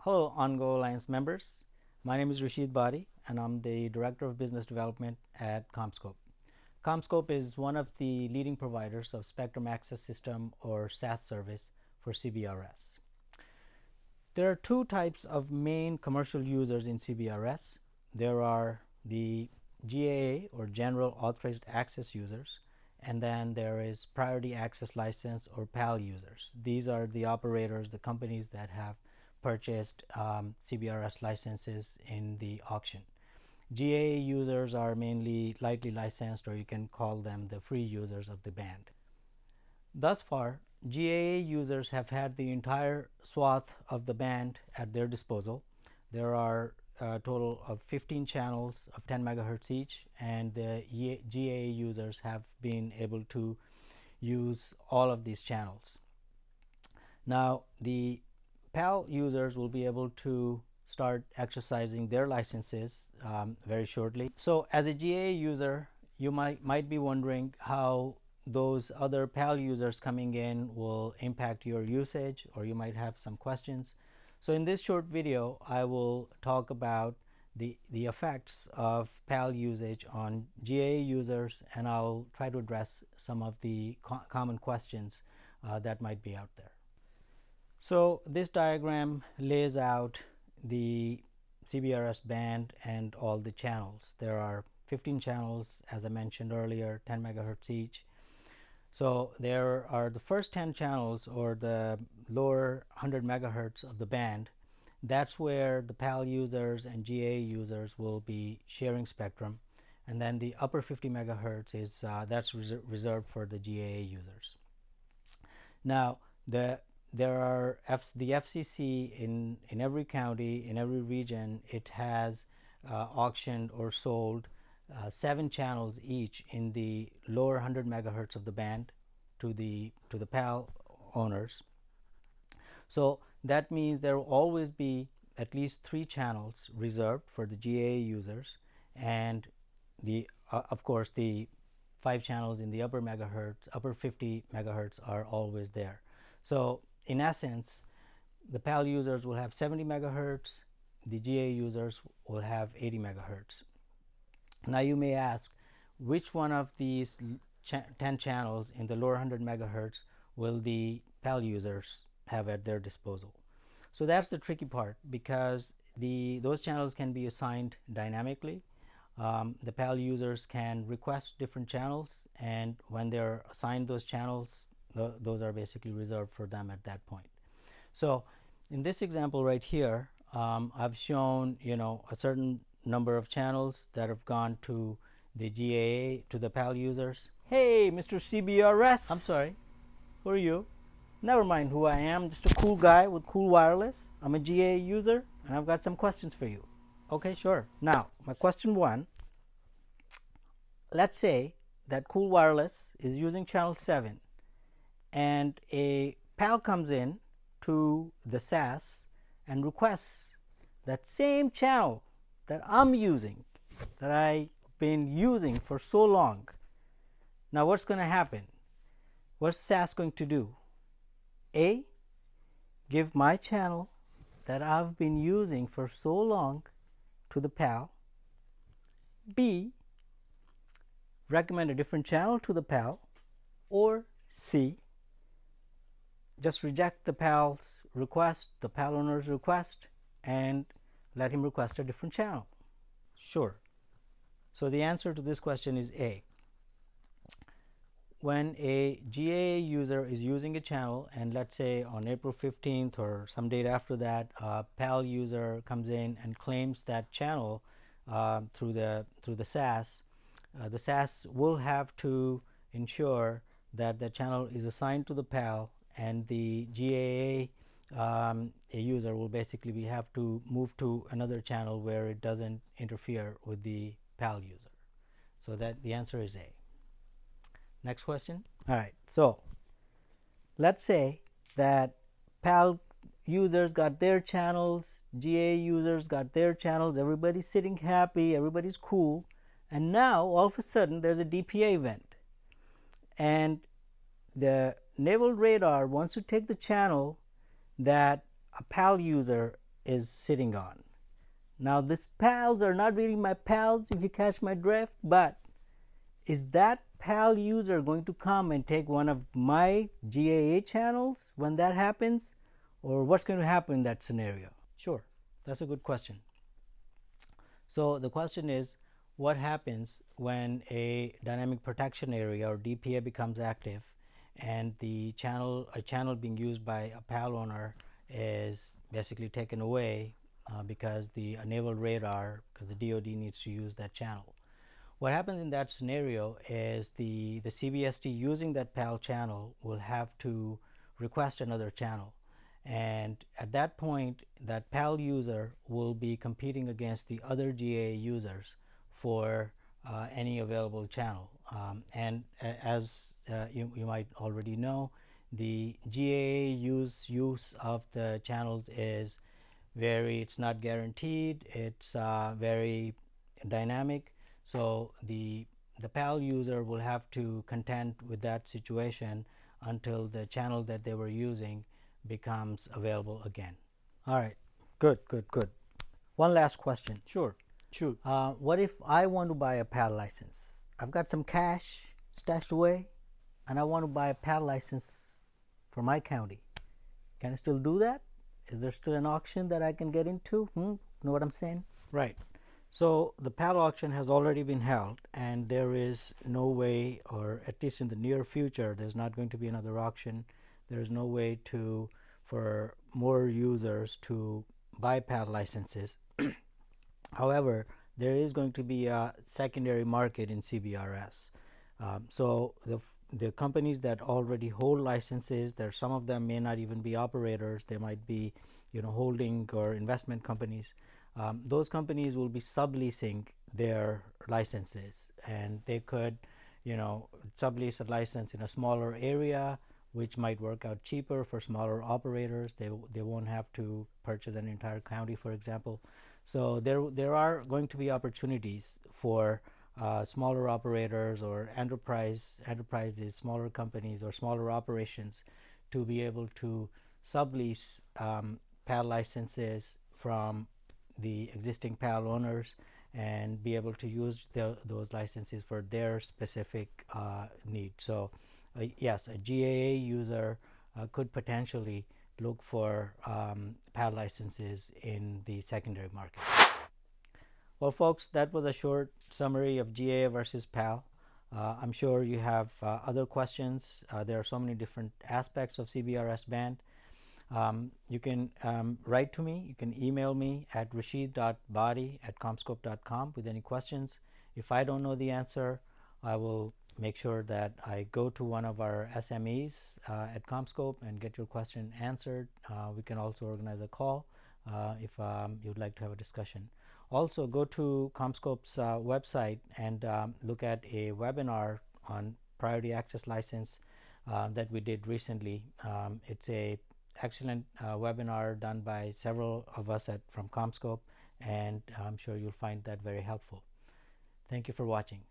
Hello OnGo Alliance members. My name is Rashid Badi and I'm the Director of Business Development at CommScope. CommScope is one of the leading providers of Spectrum Access System or SAS service for CBRS. There are two types of main commercial users in CBRS. There are the GAA or General Authorized Access users, and then there is Priority Access License or PAL users. These are the operators, the companies that have purchased CBRS licenses in the auction. GAA users are mainly lightly licensed, or you can call them the free users of the band. Thus far, GAA users have had the entire swath of the band at their disposal. There are a total of 15 channels of 10 megahertz each, and the GAA users have been able to use all of these channels. Now, the PAL users will be able to start exercising their licenses very shortly. So as a GAA user, you might be wondering how those other PAL users coming in will impact your usage, or you might have some questions. So in this short video, I will talk about the effects of PAL usage on GAA users, and I'll try to address some of the common questions that might be out there. So this diagram lays out the CBRS band and all the channels. There are 15 channels, as I mentioned earlier, 10 megahertz each. So there are the first 10 channels, or the lower 100 megahertz of the band. That's where the PAL users and GAA users will be sharing spectrum, and then the upper 50 megahertz is that's reserved for the GAA users. Now there are the FCC in every county, in every region. It has auctioned or sold 7 channels each in the lower 100 megahertz of the band to the PAL owners. So that means there will always be at least 3 channels reserved for the GAA users, and the of course the 5 channels in the upper 50 megahertz are always there. So in essence, the PAL users will have 70 megahertz, the GAA users will have 80 megahertz. Now you may ask, which one of these 10 channels in the lower 100 megahertz will the PAL users have at their disposal? So that's the tricky part, because those channels can be assigned dynamically. The PAL users can request different channels, and when they're assigned those channels, those are basically reserved for them at that point. So in this example right here, I've shown a certain number of channels that have gone to the GAA, to the PAL users. Hey, Mr. CBRS. I'm sorry, who are you? Never mind who I am, just a cool guy with cool wireless. I'm a GAA user, and I've got some questions for you. Okay, sure. Now, my question 1, let's say that Cool Wireless is using channel 7, and a PAL comes in to the SAS and requests that same channel that I'm using, that I've been using for so long. Now what's going to happen? What's SAS going to do? A, give my channel that I've been using for so long to the PAL. B, recommend a different channel to the PAL. Or C, just reject the PAL's request, the PAL owner's request, and let him request a different channel. Sure. So the answer to this question is A. When a GAA user is using a channel, and let's say on April 15th or some date after that, a PAL user comes in and claims that channel through the SAS, the SAS will have to ensure that the channel is assigned to the PAL, and the GAA a user will basically have to move to another channel where it doesn't interfere with the PAL user. So that the answer is A. Next question. All right, so let's say that PAL users got their channels, GAA users got their channels, everybody's sitting happy, everybody's cool, and now all of a sudden there's a DPA event, and the naval radar wants to take the channel that a PAL user is sitting on. Now, these pals are not really my pals, if you catch my drift, but is that PAL user going to come and take one of my GAA channels when that happens? Or what's going to happen in that scenario? Sure, that's a good question. So the question is, what happens when a dynamic protection area or DPA becomes active and a channel being used by a PAL owner is basically taken away because the naval radar, because the DoD needs to use that channel. What happens in that scenario is the CBSD using that PAL channel will have to request another channel, and at that point that PAL user will be competing against the other GAA users for any available channel. And as you might already know, the GAA use of the channels is it's not guaranteed, it's very dynamic. So the PAL user will have to contend with that situation until the channel that they were using becomes available again. All right, good. One last question. Sure. Shoot. What if I want to buy a PAL license? I've got some cash stashed away and I want to buy a PAL license for my county. Can I still do that? Is there still an auction that I can get into? Know what I'm saying? Right. So the PAL auction has already been held, and there is no way, or at least in the near future, there's not going to be another auction. There's no way for more users to buy PAL licenses. However, there is going to be a secondary market in CBRS. So the companies that already hold licenses, some of them may not even be operators. They might be, holding or investment companies. Those companies will be subleasing their licenses, and they could, sublease a license in a smaller area, which might work out cheaper for smaller operators. They won't have to purchase an entire county, for example. So there are going to be opportunities for smaller operators or enterprises, smaller companies or smaller operations to be able to sublease PAL licenses from the existing PAL owners and be able to use those licenses for their specific needs. So yes, a GAA user could potentially look for PAL licenses in the secondary market. Well, folks, that was a short summary of GAA versus PAL. I'm sure you have other questions. There are so many different aspects of CBRS band. You can write to me. You can email me at rashid.body@comscope.com with any questions. If I don't know the answer, I will make sure that I go to one of our SMEs at Comscope and get your question answered. We can also organize a call if you'd like to have a discussion. Also, go to Comscope's website and look at a webinar on priority access license that we did recently. It's a excellent webinar done by several of us from Comscope, and I'm sure you'll find that very helpful. Thank you for watching.